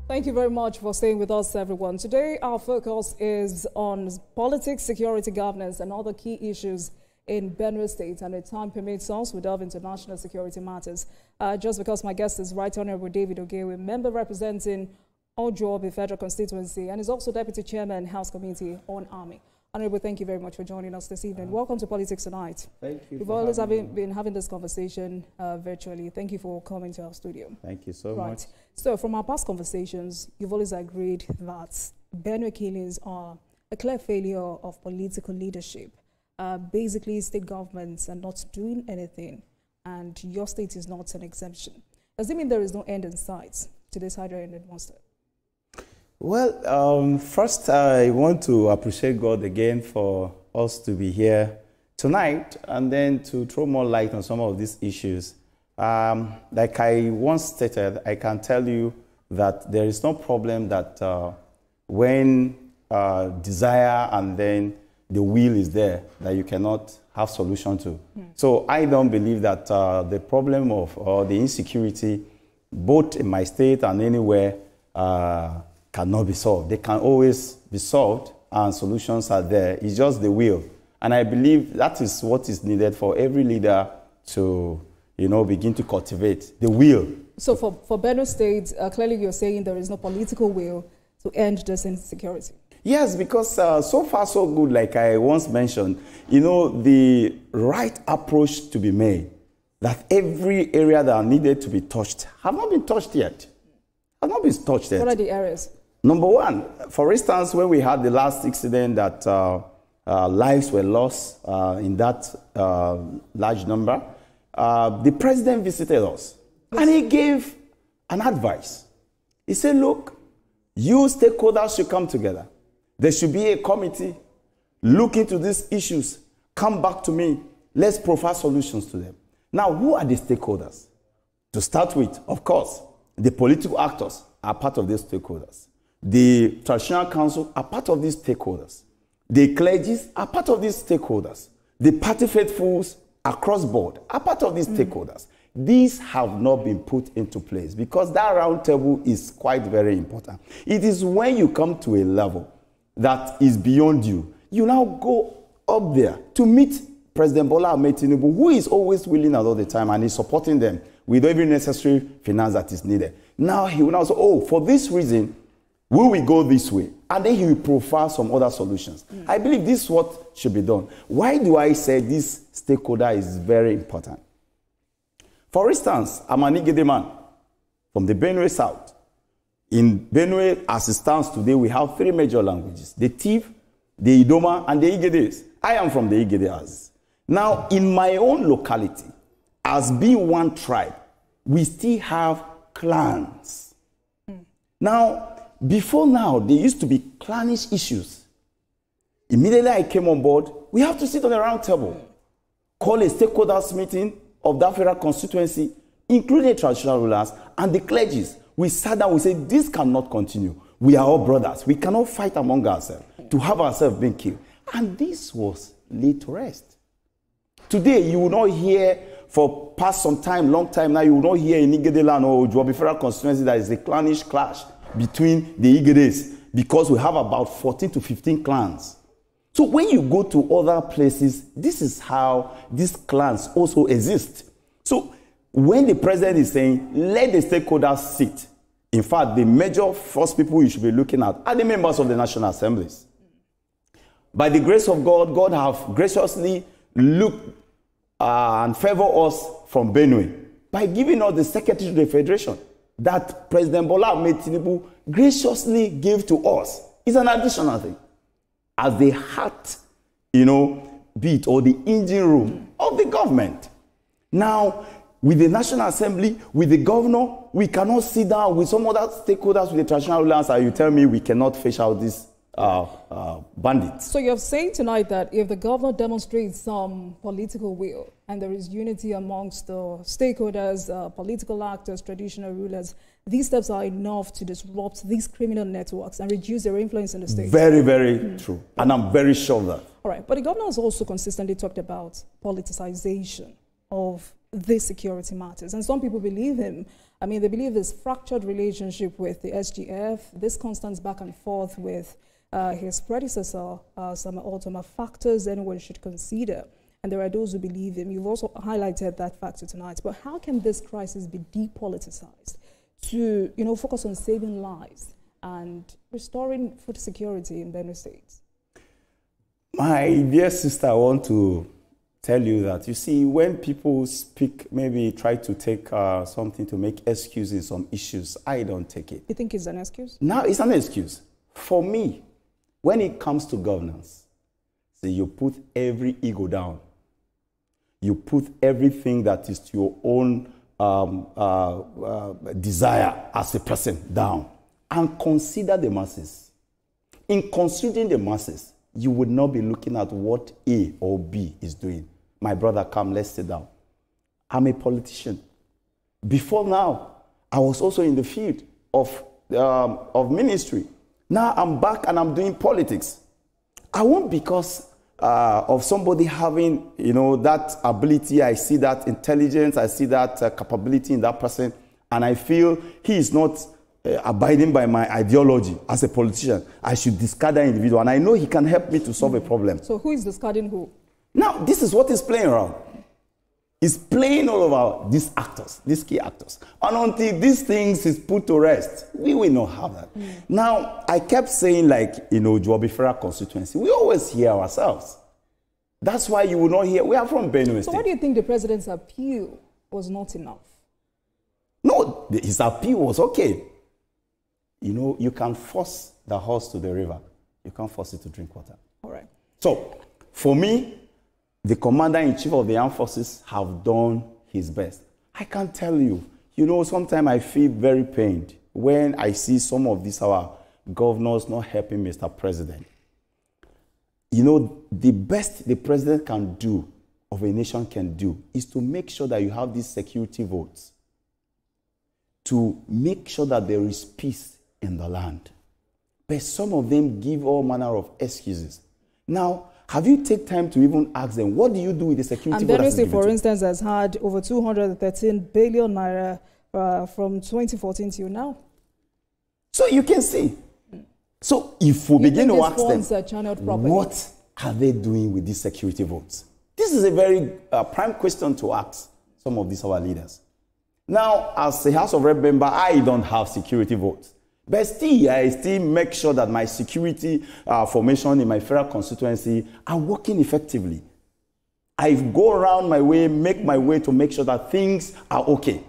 Thank you very much for staying with us, everyone. Today, our focus is on politics, security, governance, and other key issues in Benue State. And if time permits us, we delve into national security matters. Just because my guest is Right Honorable David Ogewu, member representing Ogewu Federal Constituency, and is also Deputy Chairman, House Committee on Army. Honorable, thank you very much for joining us this evening. Welcome to Politics Tonight. Thank you. We've always been having this conversation virtually. Thank you for coming to our studio. Thank you so much. So from our past conversations, you've always agreed that Benue killings are a clear failure of political leadership. Basically, state governments are not doing anything, and your state is not an exemption. Does it mean there is no end in sight to this hydra-ended monster? Well, first, I want to appreciate God again for us to be here tonight and then to throw more light on some of these issues. Like I once stated, I can tell you that there is no problem that when desire and then the will is there, that you cannot have solution to. So I don't believe that the problem of the insecurity, both in my state and anywhere, cannot be solved. They can always be solved, and solutions are there. It's just the will. And I believe that is what is needed for every leader to, begin to cultivate the will. So for Benue State, clearly you're saying there is no political will to end this insecurity. Yes, because so far so good, like I once mentioned, the right approach to be made, that every area that needed to be touched have not been touched yet. Have not been touched yet. What are the areas? Number one, for instance, when we had the last incident that lives were lost in that large number, the president visited us. Yes. And he gave an advice. He said, look, you stakeholders should come together. There should be a committee, look into these issues, come back to me, let's provide solutions to them. Now, who are the stakeholders? To start with, of course, the political actors are part of these stakeholders. The traditional council are part of these stakeholders. The clergies are part of these stakeholders. The party faithfuls across board are part of these stakeholders. These have not been put into place because that round table is quite very important. It is when you come to a level that is beyond you, you now go up there to meet President Bola Ahmed Tinubu, who is always willing at all the time and is supporting them with every necessary finance that is needed. Now he will now say, oh, for this reason, will we go this way? And then he will profile some other solutions. I believe this is what should be done. Why do I say this stakeholder is very important? For instance, I'm an Igede man from the Benue South. In Benue, as it stands today, we have three major languages: the Tiv, the Idoma, and the Igedes. I am from the Igedes. Now, in my own locality, as being one tribe, we still have clans. Now, before now, there used to be clannish issues. Immediately I came on board, we have to sit on a round table, call a stakeholders meeting of that federal constituency, including traditional rulers and the clergies. We sat down, we said, this cannot continue. We are all brothers. We cannot fight among ourselves to have ourselves being killed. And this was laid to rest. Today, you will not hear, for past some time, long time now, you will not hear in Igede land or Ogewu federal constituency that is a clannish clash between the Igedes, because we have about 14 to 15 clans. So when you go to other places, this is how these clans also exist. So when the president is saying, let the stakeholders sit, in fact, the major first people you should be looking at are the members of the National Assemblies. By the grace of God, God have graciously looked and favor us from Benue by giving us the Secretary to the Federation that President Bola Ahmed Tinubu graciously gave to us. It's an additional thing. As the heart, beat or the engine room of the government. Now, with the National Assembly, with the governor, we cannot sit down with some other stakeholders, with the traditional rulers, and you tell me we cannot fish out this bandits. So you're saying tonight that if the governor demonstrates some political will and there is unity amongst the stakeholders, political actors, traditional rulers, these steps are enough to disrupt these criminal networks and reduce their influence in the state? Very, very true. And I'm very sure of that. All right. But the governor has also consistently talked about politicization of these security matters. And some people believe him. I mean, they believe this fractured relationship with the SGF, this constant back and forth with his predecessor, some ultimate factors anyone should consider. And there are those who believe him. You've also highlighted that factor tonight. But how can this crisis be depoliticized to, focus on saving lives and restoring food security in Benue State? My dear sister, I want to tell you that, you see, when people speak, maybe try to take something to make excuses in some issues, I don't take it. You think it's an excuse? No, it's an excuse. For me, when it comes to governance, so you put every ego down. You put everything that is to your own desire as a person down and consider the masses. In considering the masses, you would not be looking at what A or B is doing. My brother, come, let's sit down. I'm a politician. Before now, I was also in the field of ministry. Now I'm back and I'm doing politics. I won't because of somebody having, that ability. I see that intelligence. I see that capability in that person. And I feel he is not abiding by my ideology as a politician. I should discard that individual. And I know he can help me to solve a problem. So who is discarding who? Now, this is what he's playing around. He's playing all over these actors, these key actors. And until these things is put to rest, we will not have that. Now, I kept saying, Juabifera constituency, we always hear ourselves. That's why you will not hear. We are from Benue State. So why do you think the president's appeal was not enough? No, his appeal was okay. You can force the horse to the river. You can't force it to drink water. All right. So, for me, the commander-in-chief of the armed forces have done his best. I can tell you, sometimes I feel very pained when I see some of these our governors not helping Mr. President. The best the president can do, of a nation can do, is to make sure that you have these security votes, to make sure that there is peace in the land. But some of them give all manner of excuses. Now, have you taken time to even ask them, what do you do with the security vote? And Benue State, for instance, has had over 213 billion naira from 2014 till now. So you can see. So if we begin to ask them, what are they doing with these security votes? This is a very prime question to ask some of these our leaders. Now, as a House of Rep member, I don't have security votes. But still, I still make sure that my security formation in my federal constituency are working effectively. I go around my way, make my way to make sure that things are okay.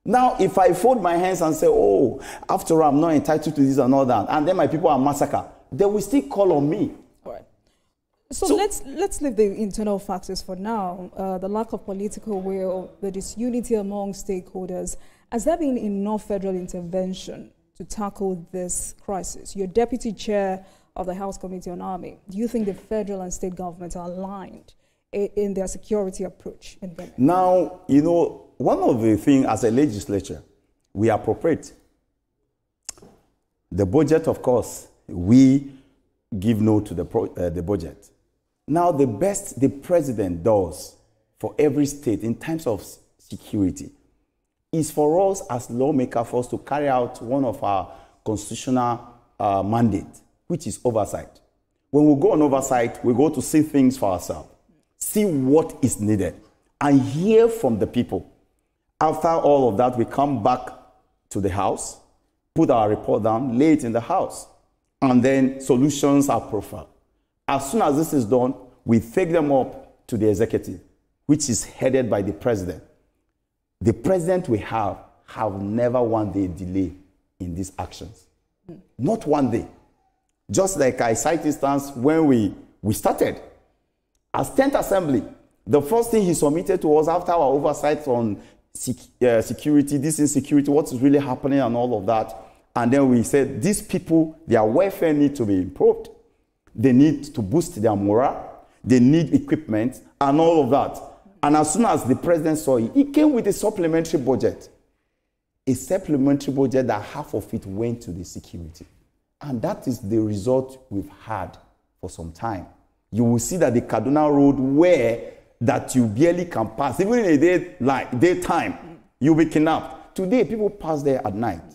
Now, if I fold my hands and say, oh, after all, I'm not entitled to this and all that, and then my people are massacred, they will still call on me. All right. So let's leave the internal factors for now. The lack of political will, the disunity among stakeholders. Has there been enough federal intervention to tackle this crisis? You're deputy chair of the House Committee on Army. Do you think the federal and state governments are aligned in their security approach in Benin? Now, one of the things as a legislature, we appropriate. The budget, of course, we give no to the budget. Now, the best the president does for every state in terms of security is for us as lawmakers for us to carry out one of our constitutional mandates, which is oversight. When we go on oversight, we go to see things for ourselves, see what is needed, and hear from the people. After all of that, we come back to the House, put our report down, lay it in the House, and then solutions are profiled. As soon as this is done, we take them up to the executive, which is headed by the president. The president we have never one day delay in these actions. Not one day. Just like I cite instance when we started. As 10th Assembly, the first thing he submitted to us after our oversight on security, this insecurity, what is really happening and all of that. And then we said, these people, their welfare need to be improved. They need to boost their morale. They need equipment and all of that. And as soon as the president saw it, he came with a supplementary budget. A supplementary budget that half of it went to the security. And that is the result we've had for some time. You will see that the Kaduna Road, where that you barely can pass. Even in a daytime, you'll be kidnapped. Today, people pass there at night.